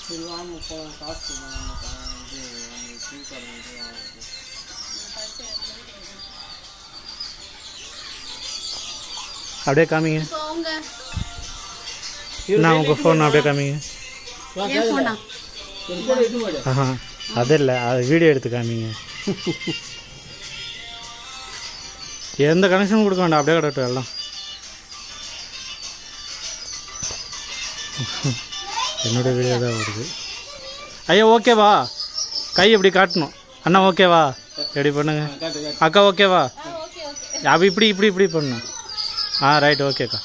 சரி வாங்க போகலாம். காசு இது ஸ்வீட் அப்படியே காமிங்க. நான் உங்கள் ஃபோன் அப்படியே காமிங்க. ஆஹா அது இல்லை, அது வீடியோ எடுத்து காமிங்க. எந்த கனெக்ஷனும் கொடுக்க வேண்டாம், அப்படியே கிடட்டும் எல்லாம். என்னோடய வீடியோ தான் வருது. ஐயா ஓகேவா? கை எப்படி காட்டணும். அண்ணா ஓகேவா? எப்படி பண்ணுங்க. அக்கா ஓகேவா? அப்போ இப்படி இப்படி இப்படி பண்ணணும். ரைட் ஓகேக்கா.